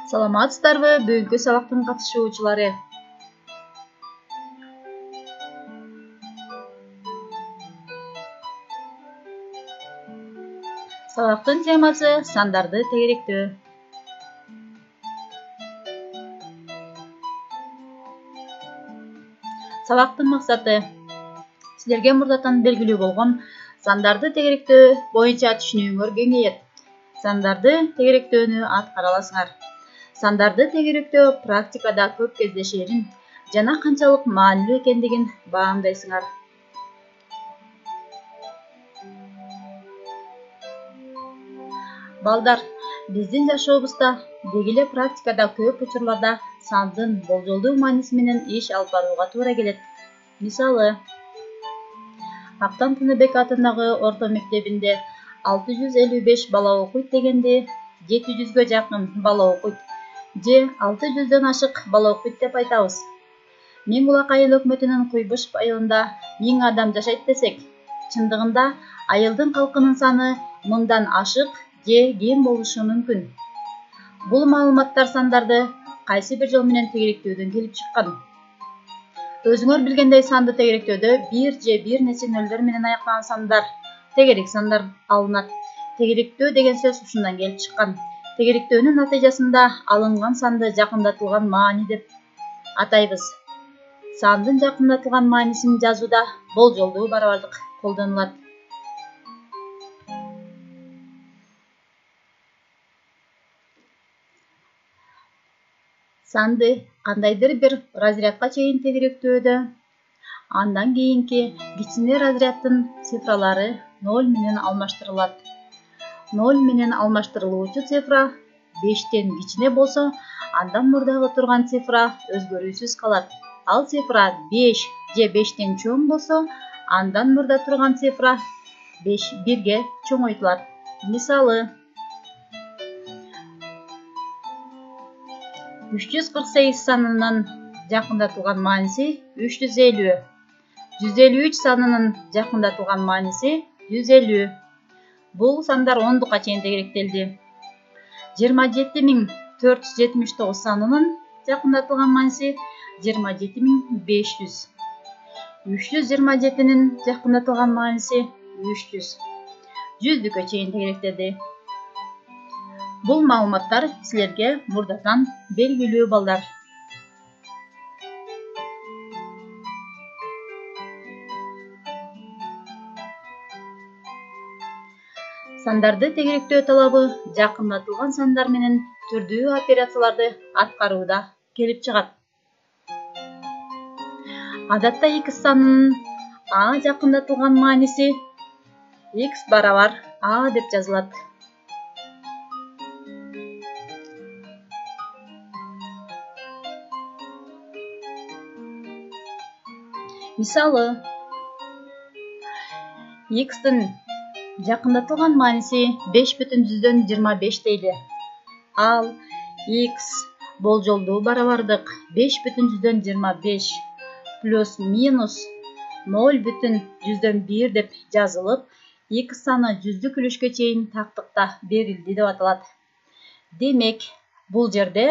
Саламатсыздарбы бүгүнкү сабактын катышуучулары? Сабактын темасы сандарды тегеректөө. Сабактын максаты силерге мурдатан белгилүү болгон сандарды тегеректөө боюнча түшүнүүңөр кеңейет. Сандарды тегеректөөнү аткара аласыңар. Сандарды тегеректөө практикада көп кездешерин жана канчалык маанилүү экендигин баамдайсыңар. Балдар, биздин жашообузда деги эле практикада көп учурларда сандын болжолдуу мааниси менен иш алып барууга туура келет. Мисалы, Актан Тыныбек атындагы орто мектебинде 655 бала окуйт дегенди 700гө жакын бала окуйт же 600дөн ашык бала окуйт деп айтабыз. Миң булак айыл өкмөтүнүн Куйбыш айылында 1000 адам жашайт десек, чындыгында айылдын калкынын саны 1000дан ашык же кем болушу мүмкүн. Бул маалыматтар сандарды кайсы бир жол менен тегеректөөдөн келип чыккан. Өзүңөр билгендей санды тегеректөөдө бир же бир нече нөлдөр менен аяктаган сандар тегерек сандар алынат. Тегеректөө деген сөз ушундан келип чыккан. Тегеректөөнүн натыйжасында алынган санды жакындатылган маани деп атайбыз. Сандын жакындатылган маанисин жазууда болжолдуу барабардык колдонулат. Санды кандайдыр бир разрядка чейин тегеректөөдө, андан кийинки кичине разряддын цифралары 0 менен алмаштырылат. 0 менен алмаштырылуучу цифра 5тен кичине болсо, андан мурдагы турган цифра өзгөрүүсүз калат. Ал цифра 5 же 5тен чоң болсо, андан мурда турган цифра 1ге чоңойтулат. Мисалы, 348 санынын жакындатылган мааниси 350. 153 санынын жакындатылган мааниси 150. Бул сандар ондукка чейин тегеректелди. 27479 санынын жакындатылган мааниси 27500. 327нин жакындатылган мааниси 300. 100дүккө чейин тегеректелди. Бул маалыматтар силерге мурдатан белгилүү балдар. Сандарды тегеректөө талабы жакындатылган сандар менен түрдүү операцияларды аткарууда келип чыгат. Адатта x санынын a жакындатылган мааниси x барабар a деп жазылат. Мисалы, x'тин жакындатылган мааниси 5,25 дейли. Ал x болжолдуу барабардык 5,25 плюс минус 0,1 деп жазылып, x саны жүздүк үлүшкө чейин тактыкта берилди деп аталат. Демек, бул жерде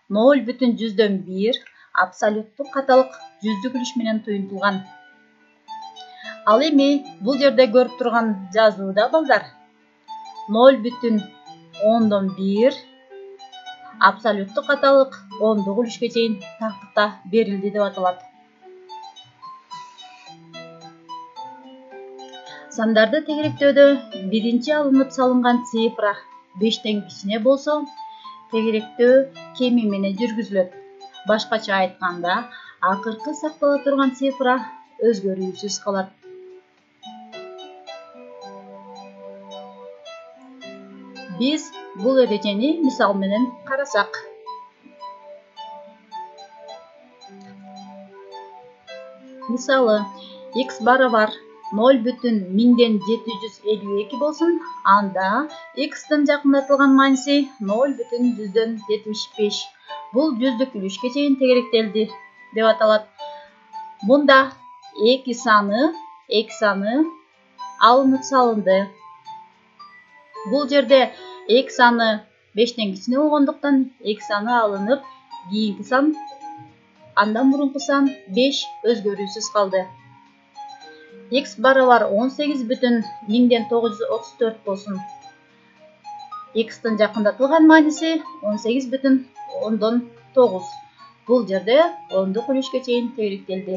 0,1 абсолюттук каталык жүздүк үлүш менен туюнтулган. Ал эми бул жерде көрүп турган жазууда балдар 0,1 абсолюттук каталык ондук үлүшкө чейин тактыкта берилди деп аталат. Сандарды тегеректөөдө биринчи алынып салынган цифра 5тен кичине болсо, тегеректөө кеми менен жүргүзүлөт. Башкача айтканда, акыркы сактала турган цифра өзгөрүүсүз калат. Биз бул эрежени мисал менен карасак. Мисалы, x барабар 0,1752 болсун, анда x-тин жакындатылган мааниси 0,175. Бул жүздүк үлүшкө чейин тегеректелди деп аталат. Мында x саны алынып салынды. Бул жерде x саны 5тен кичине болгондуктан 2 саны алынып, кийинки сан андан мурунку сан 5 өзгөрүүсүз калды. X барабар 18 бүтүн 1934 болсун. X'тын жакындатылган мааниси 18 бүтүн 9. Бул жерде ондук үлүшкө чейин тегеректелди.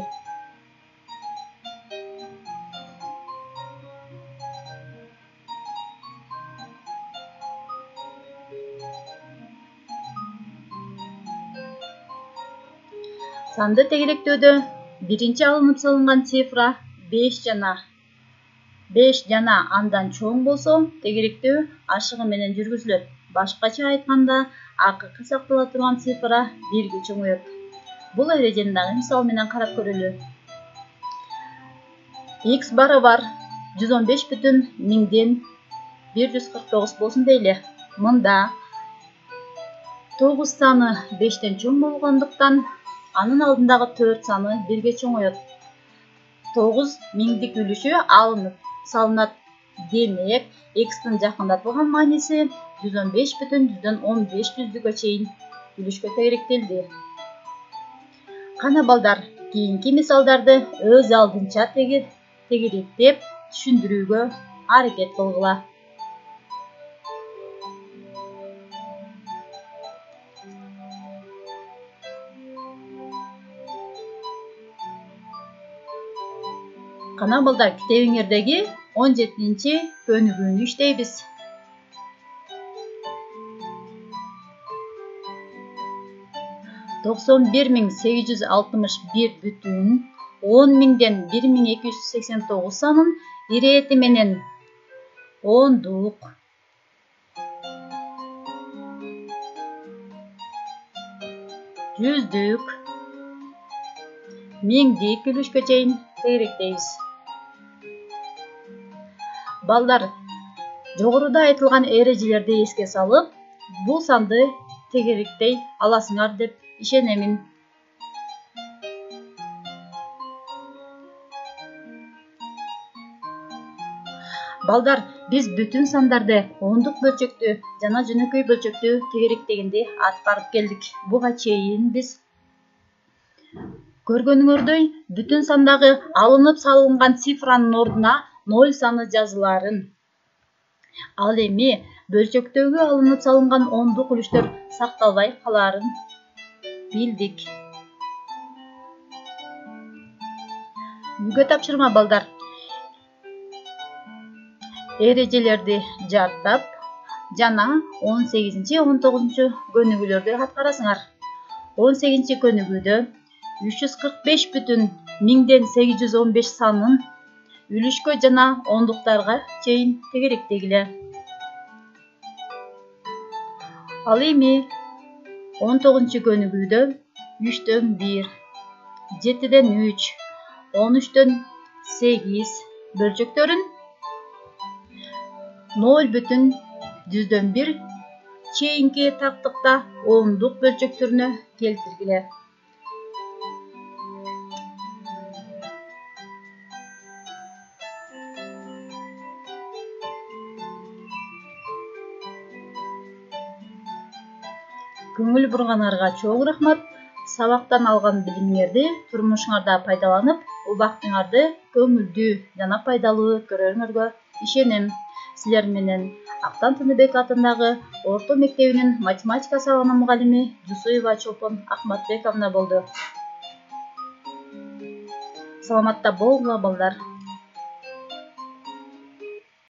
Санды тегеректөөдө биринчи алынып салынган цифра 5 жана андан чоң болсо, тегеректөө ашыгы менен жүргүзүлөт. Башкача айтканда, акыркы сактала турган цифра 1ге чоңойот. Бул эрежени дагы мисал менен карап көрөлү. X барабар 115 бүтүн 1149 болсун дейли. Мында 9 саны 5тен чоң болгондуктан анын алдындагы 4 саны 1ге чоңойот. 9 миңдик үлүшү алынып салынат. Демек, X'тын жакындатылган мааниси 115 бүтүн 15 чейин үлүшкө тегеректелди. Кана балдар, кийинки мисалдарды өз алдынча тегеректеп түшүндүрүүгө аракет кылгыла. Кана балдар, китебиңердеги 17-ci көнүгүүнү иштейбиз. $91.861 бүтүн 10 миңден 1289 санын ирети менен ондук, жүздүк, миңдик үлүшкө чейин тегеректейбиз. Балдар, жогоруда айтылган эрежелерди эске салып, бул санды тегеректей аласыңар деп ишенемин. Балдар, биз бүтүн сандарды ондук бөлчөктү жана жөнөкөй бөлчөктү тегеректегенди аткарып келдик. Буга чейин биз көргөнүңөрдөй бүтүн сандагы алынып салынган цифранын ордуна 0 саны жазыларын. Ал эми бөлчөктөгү алынып салынган ондук үлүштөр сакталбай калаарын билдик. Үйгө тапшырма балдар. Эрежелерди жаттап жана 18-19 көнүгүүлөрдү аткарасыңар. 18 көнүгүүдө 345 бүтүн 1815 санын үлүшкө жана ондуктарга чейин тегеректегиле. Ал эми 19 көнүгүүдө 3дөн 1, 7ден 3, 13дөн 8 бөлчөктөрүн 0,1 чейинки тактыкта ондук бөлчөктөрүнө келтиргиле. Көңүл бургандарга чоң рахмат. Сабактан алган билимиңерди турмушуңарда пайдаланып, убактыңарды көңүлдүү жана пайдалуу өткөрөрүңөргө ишенем. Силер менен Актан Тыныбек атындагы орто мектебинин математика сабагынын мугалими Жусуева Чолпон Ахматбековна болду. Саламатта болуңула балдар.